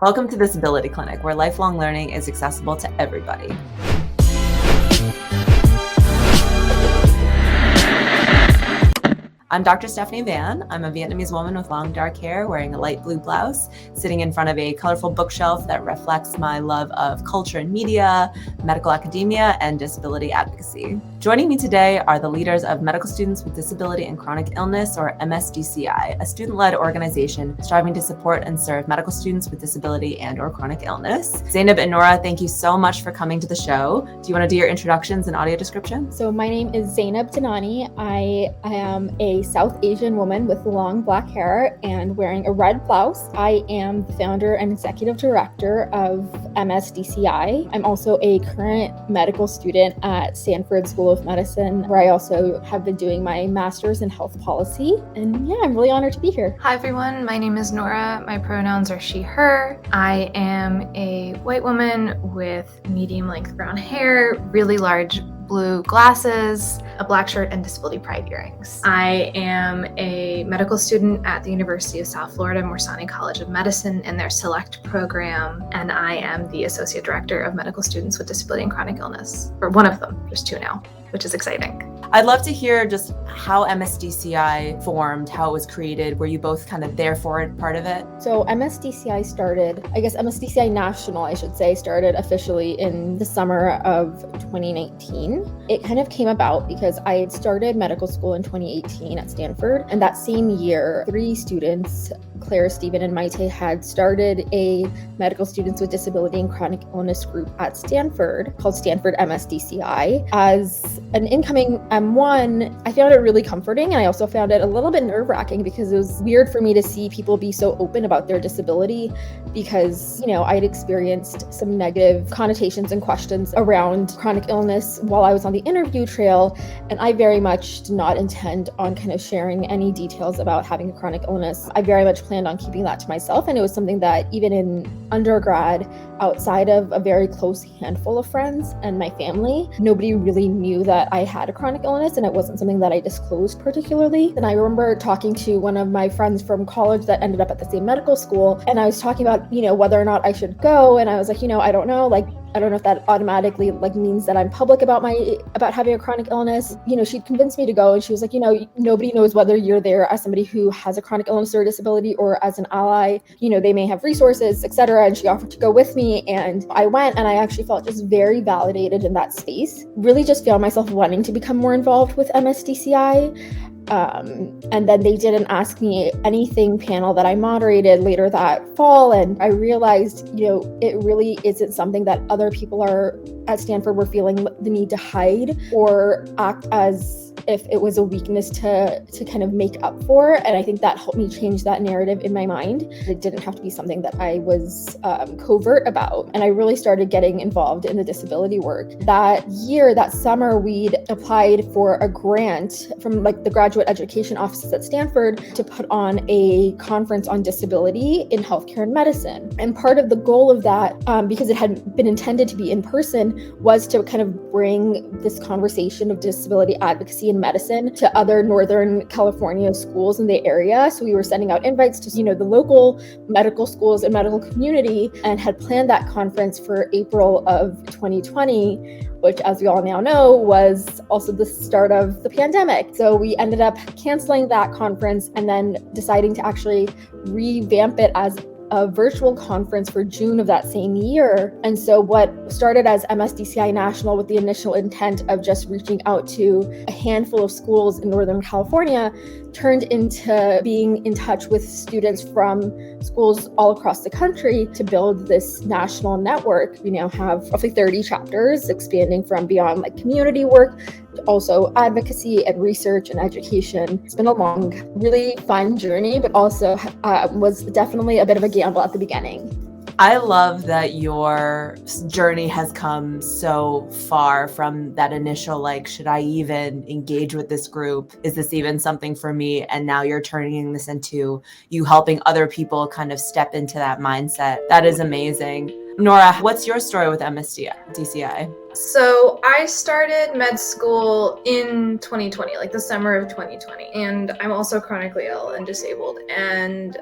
Welcome to Disability Clinic, where lifelong learning is accessible to everybody. I'm Dr. Stephanie Van. I'm a Vietnamese woman with long dark hair wearing a light blue blouse, sitting in front of a colorful bookshelf that reflects my love of culture and media, medical academia, and disability advocacy. Joining me today are the leaders of Medical Students with Disability and Chronic Illness, or MSDCI, a student-led organization striving to support and serve medical students with disability and/or chronic illness. Zainab and Nora, thank you so much for coming to the show. Do you want to do your introductions and audio description? So my name is Zainab Tanani. I am a South Asian woman with long black hair and wearing a red blouse. I am the founder and executive director of MSDCI. I'm also a current medical student at Stanford School of Medicine, where I also have been doing my master's in health policy. And yeah, I'm really honored to be here. Hi everyone, my name is Nora. My pronouns are she, her. I am a white woman with medium length brown hair, really large blue glasses, a black shirt, and disability pride earrings. I am a medical student at the University of South Florida Morsani College of Medicine in their SELECT program, and I am the Associate Director of Medical Students with Disability and Chronic Illness, or one of them, there's two now, which is exciting. I'd love to hear just how MSDCI formed, how it was created. Were you both kind of there for it, part of it? So MSDCI started, MSDCI National, I should say, started officially in the summer of 2019. It kind of came about because I had started medical school in 2018 at Stanford. And that same year, 3 students, Claire, Stephen, and Maite, had started a medical students with disability and chronic illness group at Stanford called Stanford MSDCI. As an incoming M1, I found it really comforting, and I also found it a little bit nerve-wracking because it was weird for me to see people be so open about their disability because, I'd experienced some negative connotations and questions around chronic illness while I was on the interview trail, and I very much did not intend on kind of sharing any details about having a chronic illness. I very much planned on keeping that to myself, and it was something that even in undergrad, outside of a very close handful of friends and my family, nobody really knew that I had a chronic illness, and it wasn't something that I disclosed particularly. And I remember talking to one of my friends from college that ended up at the same medical school, and I was talking about, whether or not I should go, and I was like, I don't know, I don't know if that automatically means that I'm public about having a chronic illness. She'd convinced me to go, and she was like, nobody knows whether you're there as somebody who has a chronic illness or a disability or as an ally. They may have resources, etc. And she offered to go with me, and I went, and I actually felt just very validated in that space. Really just found myself wanting to become more involved with MSDCI. And then they did an Ask Me Anything panel that I moderated later that fall, and I realized, it really isn't something that other people at Stanford were feeling the need to hide or act as if it was a weakness to kind of make up for. And I think that helped me change that narrative in my mind. It didn't have to be something that I was covert about. And I really started getting involved in the disability work. That summer, we'd applied for a grant from the graduate education offices at Stanford to put on a conference on disability in healthcare and medicine. And part of the goal of that, because it had been intended to be in person, was to kind of bring this conversation of disability advocacy in medicine to other Northern California schools in the area. So we were sending out invites to, the local medical schools and medical community, and had planned that conference for April of 2020, which, as we all now know, was also the start of the pandemic. So we ended up canceling that conference and then deciding to actually revamp it as a virtual conference for June of that same year. And so what started as MSDCI National with the initial intent of just reaching out to a handful of schools in Northern California turned into being in touch with students from schools all across the country to build this national network. We now have roughly 30 chapters, expanding from beyond community work to also advocacy and research and education. It's been a long, really fun journey, but also was definitely a bit of a gamble at the beginning. I love that your journey has come so far from that initial, should I even engage with this group? Is this even something for me? And now you're turning this into you helping other people kind of step into that mindset. That is amazing. Nora, what's your story with MSDCI? So I started med school in 2020, like the summer of 2020, and I'm also chronically ill and disabled, and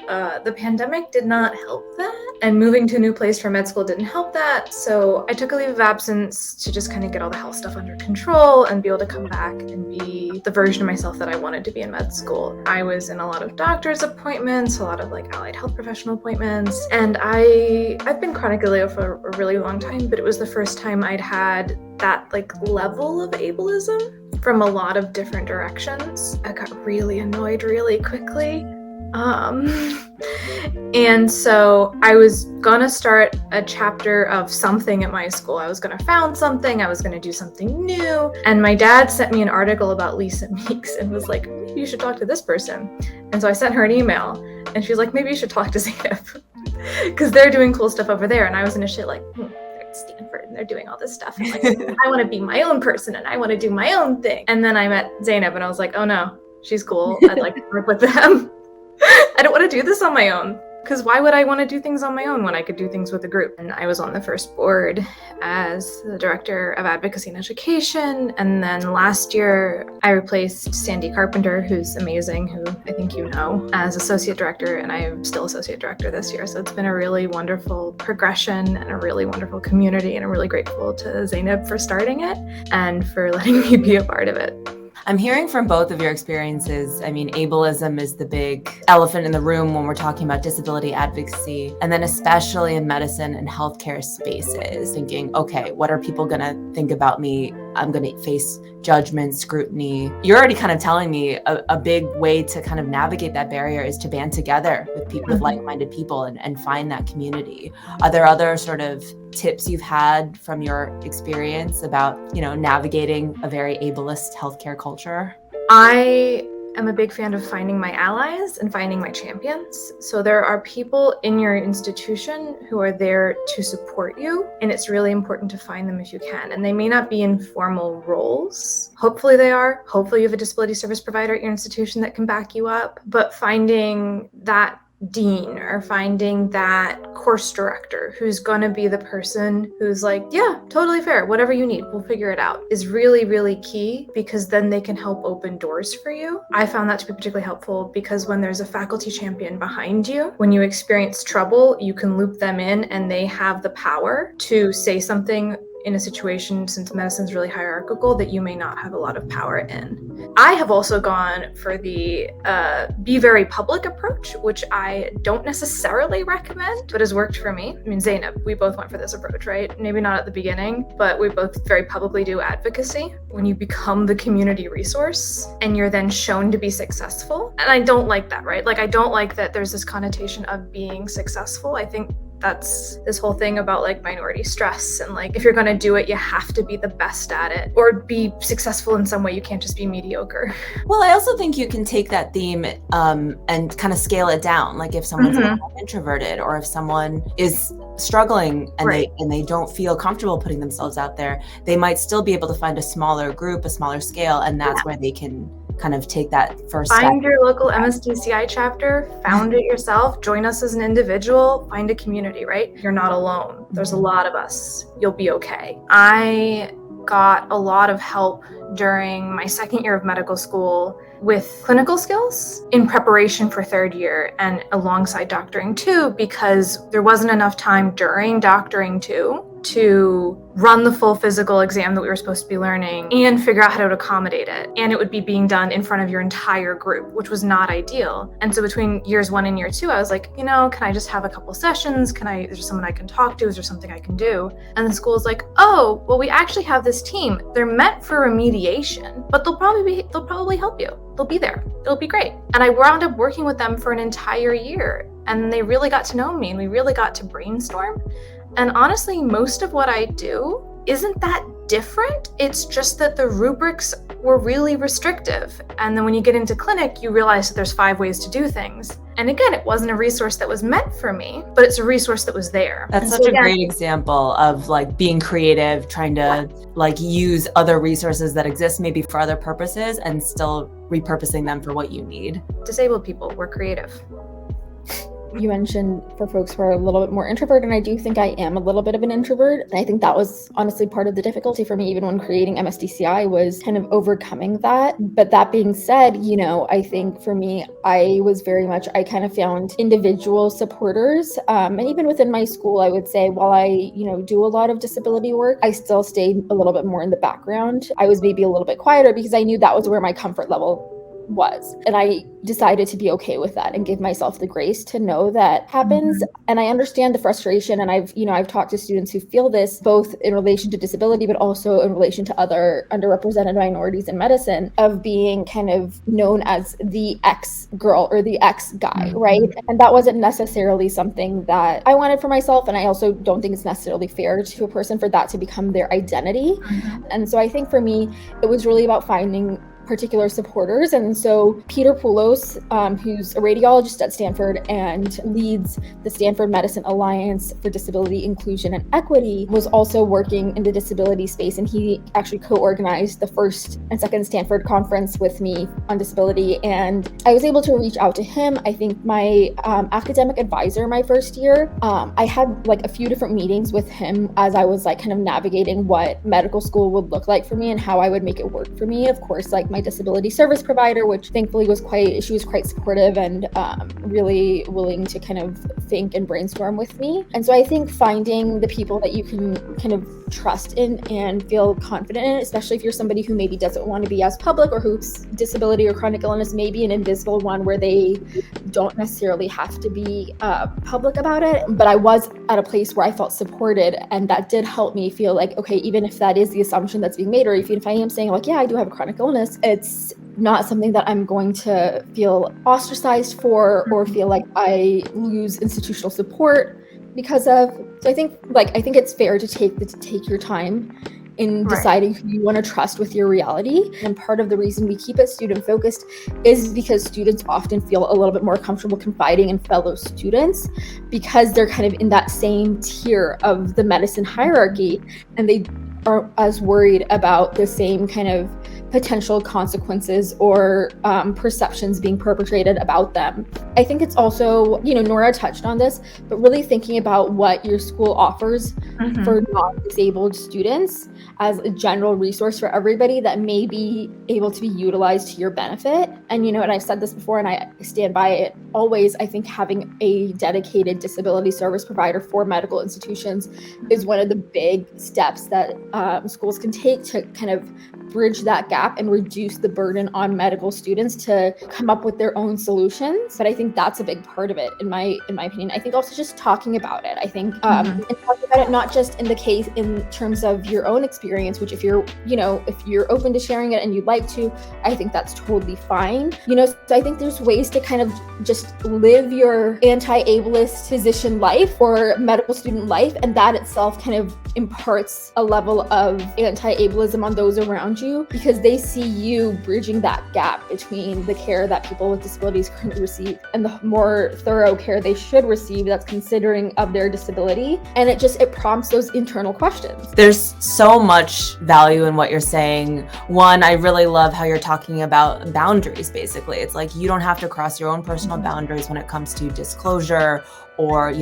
the pandemic did not help that, and moving to a new place for med school didn't help that, so I took a leave of absence to just kind of get all the health stuff under control and be able to come back and be the version of myself that I wanted to be in med school. I was in a lot of doctor's appointments, a lot of like allied health professional appointments, and I've been chronically ill for a really long time, but it was the first time I'd had that like level of ableism from a lot of different directions. I got really annoyed really quickly. And so I was gonna start a chapter of something at my school. I was gonna found something, I was gonna do something new. And my dad sent me an article about Lisa Meeks and was like, maybe you should talk to this person. And so I sent her an email and she was like, maybe you should talk to Zainab because they're doing cool stuff over there. And I was initially like, they're at Stanford and they're doing all this stuff. And like, I want to be my own person and I want to do my own thing. And then I met Zainab and I was like, oh no, she's cool. I'd like to work with them. I don't want to do this on my own. Because why would I want to do things on my own when I could do things with a group? And I was on the first board as the director of advocacy and education. And then last year, I replaced Sandy Carpenter, who's amazing, who I think you know, as associate director. And I am still associate director this year. So it's been a really wonderful progression and a really wonderful community. And I'm really grateful to Zainab for starting it and for letting me be a part of it. I'm hearing from both of your experiences. I mean, ableism is the big elephant in the room when we're talking about disability advocacy, and then especially in medicine and healthcare spaces, thinking, okay, what are people going to think about me? I'm going to face judgment, scrutiny. You're already kind of telling me a big way to kind of navigate that barrier is to band together with people, with like-minded people and find that community. Are there other sort of tips you've had from your experience about, navigating a very ableist healthcare culture? I am a big fan of finding my allies and finding my champions. So there are people in your institution who are there to support you, and it's really important to find them if you can. And they may not be in formal roles. Hopefully they are. Hopefully you have a disability service provider at your institution that can back you up. But finding that dean or finding that course director who's going to be the person who's like, yeah, totally fair, whatever you need, we'll figure it out, is really, really key, because then they can help open doors for you. I found that to be particularly helpful because when there's a faculty champion behind you, when you experience trouble, you can loop them in and they have the power to say something in a situation, since medicine's really hierarchical, that you may not have a lot of power in. I have also gone for the be very public approach, which I don't necessarily recommend, but has worked for me. I mean, Zainab, we both went for this approach, right? Maybe not at the beginning, but we both very publicly do advocacy. When you become the community resource and you're then shown to be successful. And I don't like that, right? Like, I don't like that there's this connotation of being successful. I think that's this whole thing about like minority stress and like, if you're going to do it, you have to be the best at it or be successful in some way. You can't just be mediocre. Well, I also think you can take that theme and kind of scale it down. Like if someone's introverted or if someone is struggling and they don't feel comfortable putting themselves out there, they might still be able to find a smaller group, a smaller scale, and that's where they can kind of take that first step. Find your local MSDCI chapter, found it yourself, join us as an individual, find a community, right? You're not alone. There's a lot of us. You'll be okay. I got a lot of help during my second year of medical school with clinical skills in preparation for third year and alongside doctoring too, because there wasn't enough time during doctoring too to run the full physical exam that we were supposed to be learning and figure out how to accommodate it. And it would be being done in front of your entire group, which was not ideal. And so between years 1 and year 2, I was like, can I just have a couple sessions? Is there someone I can talk to? Is there something I can do? And the school was like, oh, well, we actually have this team. They're meant for remediation, but they'll probably help you. They'll be there. It'll be great. And I wound up working with them for an entire year. And they really got to know me and we really got to brainstorm. And honestly, most of what I do isn't that different. It's just that the rubrics were really restrictive. And then when you get into clinic, you realize that there's 5 ways to do things. And again, it wasn't a resource that was meant for me, but it's a resource that was there. That's such a great example of like being creative, trying to like use other resources that exist maybe for other purposes and still repurposing them for what you need. Disabled people, we're creative. You mentioned for folks who are a little bit more introvert, and I do think I am a little bit of an introvert. And I think that was honestly part of the difficulty for me, even when creating MSDCI, was kind of overcoming that. But that being said, I think for me, I kind of found individual supporters. And even within my school, I would say while I, do a lot of disability work, I still stayed a little bit more in the background. I was maybe a little bit quieter because I knew that was where my comfort level was. And I decided to be okay with that and give myself the grace to know that happens. And I understand the frustration. And I've talked to students who feel this both in relation to disability, but also in relation to other underrepresented minorities in medicine, of being kind of known as the X girl or the X guy, right? And that wasn't necessarily something that I wanted for myself. And I also don't think it's necessarily fair to a person for that to become their identity. And so I think for me, it was really about finding particular supporters. And so Peter Poulos, who's a radiologist at Stanford and leads the Stanford Medicine Alliance for Disability Inclusion and Equity, was also working in the disability space. And he actually co-organized the first and second Stanford conference with me on disability. And I was able to reach out to him. I think my academic advisor my first year, I had like a few different meetings with him as I was like kind of navigating what medical school would look like for me and how I would make it work for me. Of course, like my disability service provider, which thankfully she was quite supportive and really willing to kind of think and brainstorm with me. And so I think finding the people that you can kind of trust in and feel confident in, especially if you're somebody who maybe doesn't want to be as public, or whose disability or chronic illness may be an invisible one where they don't necessarily have to be public about it. But I was at a place where I felt supported, and that did help me feel like, okay, even if that is the assumption that's being made, or even if I am saying like, yeah, I do have a chronic illness, it's not something that I'm going to feel ostracized for or feel like I lose institutional support because of. So I think it's fair to take your time in deciding who you want to trust with your reality. And part of the reason we keep it student focused is because students often feel a little bit more comfortable confiding in fellow students because they're kind of in that same tier of the medicine hierarchy, and they aren't as worried about the same kind of potential consequences or perceptions being perpetrated about them. I think it's also, Nora touched on this, but really thinking about what your school offers for non-disabled students as a general resource for everybody that may be able to be utilized to your benefit. And, and I've said this before and I stand by it always, I think having a dedicated disability service provider for medical institutions is one of the big steps that schools can take to kind of bridge that gap and reduce the burden on medical students to come up with their own solutions. But I think that's a big part of it, in my opinion. I think also just talking about it. I think and talking about it not just in terms of your own experience, which if you're open to sharing it and you'd like to, I think that's totally fine. So I think there's ways to kind of just live your anti-ableist physician life or medical student life, and that itself kind of imparts a level of anti-ableism on those around you because they see you bridging that gap between the care that people with disabilities currently receive and the more thorough care they should receive that's considering of their disability. And it prompts those internal questions. There's so much value in what you're saying. One, I really love how you're talking about boundaries, basically. It's like you don't have to cross your own personal boundaries when it comes to disclosure or,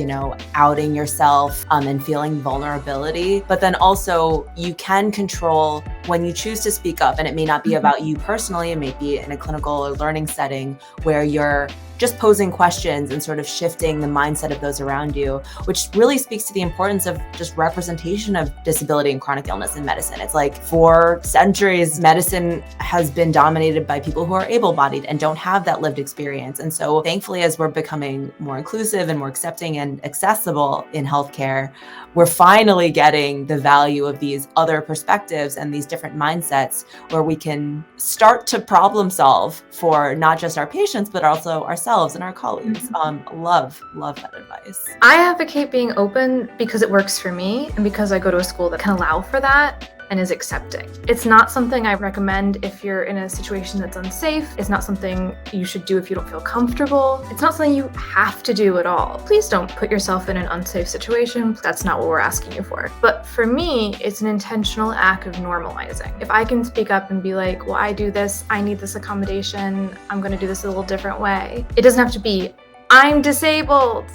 outing yourself and feeling vulnerability. But then also you can control when you choose to speak up, and it may not be about you personally, it may be in a clinical or learning setting where you're just posing questions and sort of shifting the mindset of those around you, which really speaks to the importance of just representation of disability and chronic illness in medicine. It's like for centuries, medicine has been dominated by people who are able-bodied and don't have that lived experience. And so thankfully, as we're becoming more inclusive and more accepting and accessible in healthcare, we're finally getting the value of these other perspectives and these different mindsets where we can start to problem solve for not just our patients, but also ourselves and our colleagues. Love that advice. I advocate being open because it works for me and because I go to a school that can allow for that and is accepting. It's not something I recommend if you're in a situation that's unsafe. It's not something you should do if you don't feel comfortable. It's not something you have to do at all. Please don't put yourself in an unsafe situation. That's not what we're asking you for. But for me, it's an intentional act of normalizing. If I can speak up and be like, well, I do this, I need this accommodation, I'm gonna do this a little different way. It doesn't have to be I'm disabled,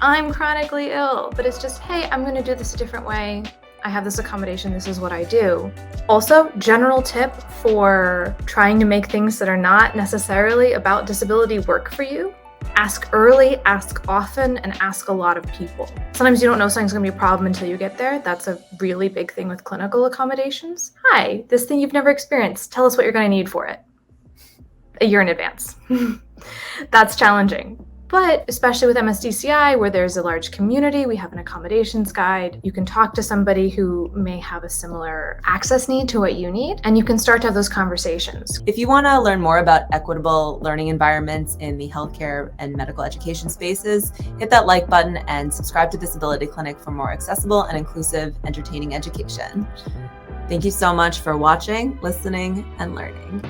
I'm chronically ill, but it's just, hey, I'm going to do this a different way. I have this accommodation, this is what I do. Also, general tip for trying to make things that are not necessarily about disability work for you. Ask early, ask often, and ask a lot of people. Sometimes you don't know something's going to be a problem until you get there. That's a really big thing with clinical accommodations. Hi, this thing you've never experienced. Tell us what you're going to need for it. A year in advance. That's challenging. But especially with MSDCI, where there's a large community, we have an accommodations guide. You can talk to somebody who may have a similar access need to what you need, and you can start to have those conversations. If you want to learn more about equitable learning environments in the healthcare and medical education spaces, hit that like button and subscribe to Disability Clinic for more accessible and inclusive, entertaining education. Thank you so much for watching, listening, and learning.